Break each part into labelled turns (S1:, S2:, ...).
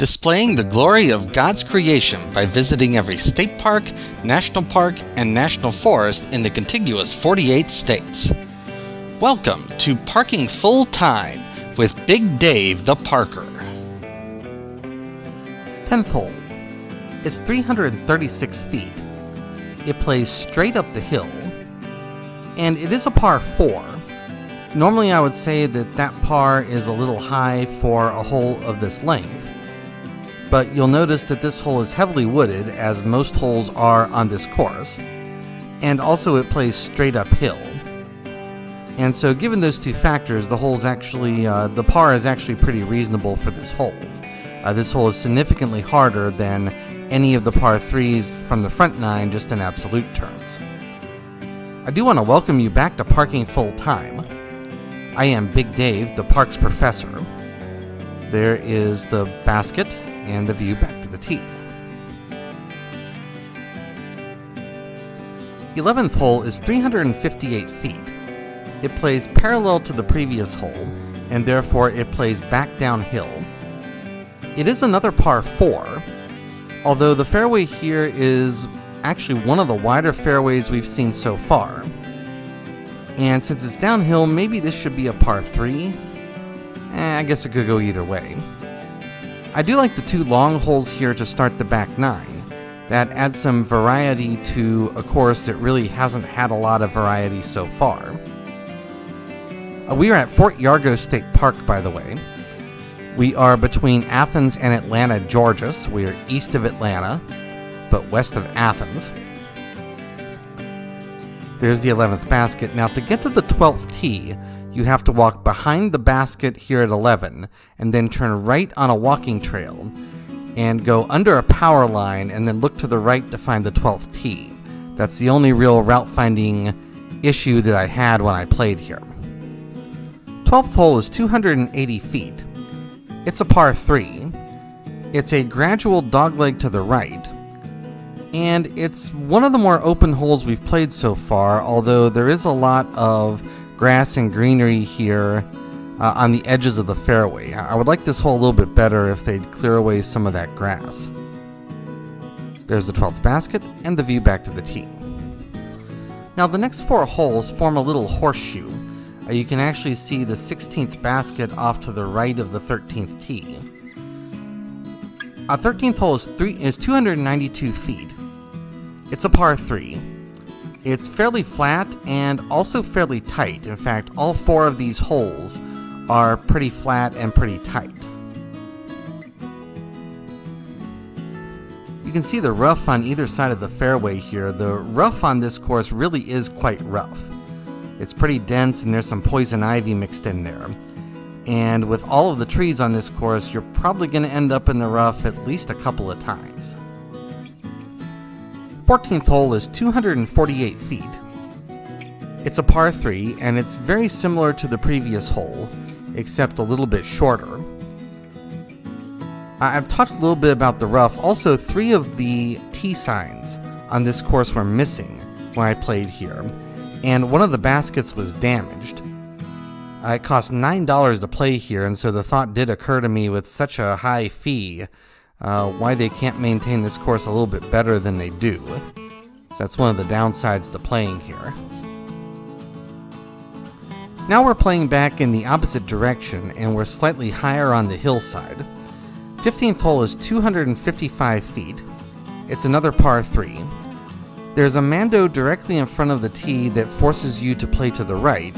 S1: displaying the glory of God's creation by visiting every state park, national park, and national forest in the contiguous 48 states. Welcome to Parking Full Time with Big Dave the Parker.
S2: 10th hole. It's 336 feet. It plays straight up the hill, and it is a par 4. Normally I would say that par is a little high for a hole of this length, but you'll notice that this hole is heavily wooded, as most holes are on this course, and also it plays straight uphill. And so given those two factors, the par is actually pretty reasonable for this hole. This hole is significantly harder than any of the par 3s from the front 9, just in absolute terms. I do want to welcome you back to Parking Full Time. I am Big Dave, the Parks Professor. There is the basket and the view back to the tee. 11th hole is 358 feet. It plays parallel to the previous hole, and therefore it plays back downhill. It is another par 4, although the fairway here is actually one of the wider fairways we've seen so far. And since it's downhill, maybe this should be a par 3. I guess it could go either way. I do like the two long holes here to start the back 9. That adds some variety to a course that really hasn't had a lot of variety so far. We are at Fort Yargo State Park, by the way. We are between Athens and Atlanta, Georgia, so we are east of Atlanta, but west of Athens. There's the 11th basket. Now, to get to the 12th tee, you have to walk behind the basket here at 11, and then turn right on a walking trail, and go under a power line, and then look to the right to find the 12th tee. That's the only real route finding issue that I had when I played here. 12th hole is 280 feet. It's a par 3. It's a gradual dogleg to the right, and it's one of the more open holes we've played so far, although there is a lot of grass and greenery here on the edges of the fairway. I would like this hole a little bit better if they'd clear away some of that grass. There's the 12th basket and the view back to the tee. Now the next 4 holes form a little horseshoe. You can actually see the 16th basket off to the right of the 13th tee. 13th hole is 292 feet. It's a par 3. It's fairly flat and also fairly tight. In fact, all 4 of these holes are pretty flat and pretty tight. You can see the rough on either side of the fairway here. The rough on this course really is quite rough. It's pretty dense, and there's some poison ivy mixed in there. And with all of the trees on this course, you're probably going to end up in the rough at least a couple of times. 14th hole is 248 feet. It's a par 3, and it's very similar to the previous hole, except a little bit shorter. I've talked a little bit about the rough. Also, 3 of the tee signs on this course were missing when I played here, and one of the baskets was damaged. It cost $9 to play here, and so the thought did occur to me, with such a high fee, why they can't maintain this course a little bit better than they do. So that's one of the downsides to playing here. Now we're playing back in the opposite direction, and we're slightly higher on the hillside. 15th hole is 255 feet. It's another par 3. There's a mando directly in front of the tee that forces you to play to the right,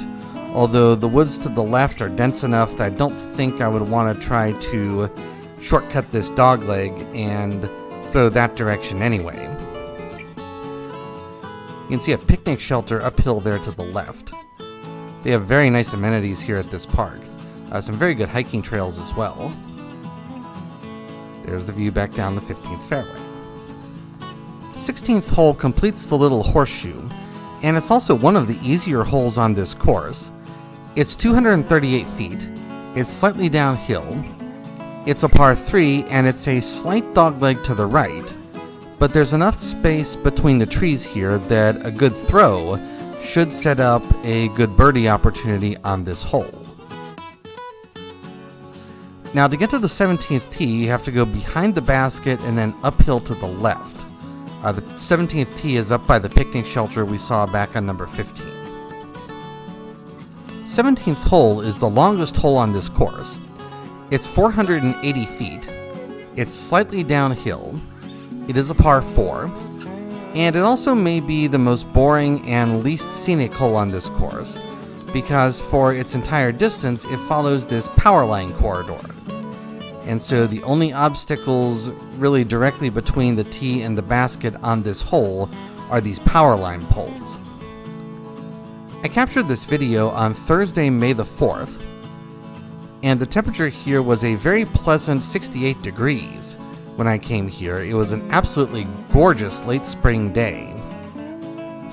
S2: although the woods to the left are dense enough that I don't think I would want to try to shortcut this dogleg and throw that direction anyway. You can see a picnic shelter uphill there to the left. They have very nice amenities here at this park. Some very good hiking trails as well. There's the view back down the 15th fairway. 16th hole completes the little horseshoe, and it's also one of the easier holes on this course. It's 238 feet. It's slightly downhill. It's a par 3, and it's a slight dogleg to the right, but there's enough space between the trees here that a good throw should set up a good birdie opportunity on this hole. Now to get to the 17th tee, you have to go behind the basket and then uphill to the left. The 17th tee is up by the picnic shelter we saw back on number 15. 17th hole is the longest hole on this course. It's 480 feet. It's slightly downhill. It is a par 4. And it also may be the most boring and least scenic hole on this course, because for its entire distance it follows this power line corridor. And so the only obstacles really directly between the tee and the basket on this hole are these power line poles. I captured this video on Thursday, May the 4th, and the temperature here was a very pleasant 68 degrees. When I came here, it was an absolutely gorgeous late spring day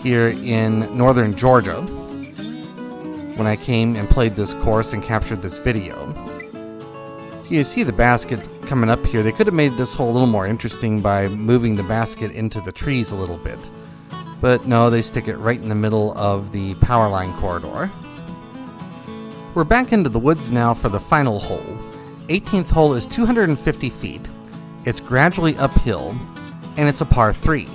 S2: here in northern Georgia when I came and played this course and captured this video. You see the basket coming up here. They could have made this hole a little more interesting by moving the basket into the trees a little bit. But no, they stick it right in the middle of the power line corridor. We're back into the woods now for the final hole. 18th hole is 250 feet. It's gradually uphill, and it's a par 3.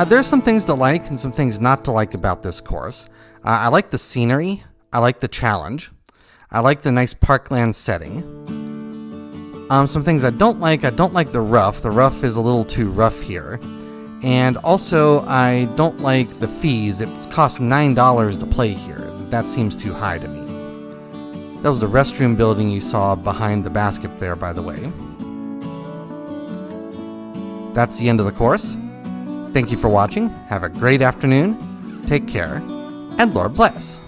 S2: There are some things to like and some things not to like about this course. I like the scenery. I like the challenge. I like the nice parkland setting. Some things I don't like the rough. The rough is a little too rough here. And also, I don't like the fees. It costs $9 to play here. That seems too high to me. That was the restroom building you saw behind the basket there, by the way. That's the end of the course. Thank you for watching. Have a great afternoon. Take care, and Lord bless.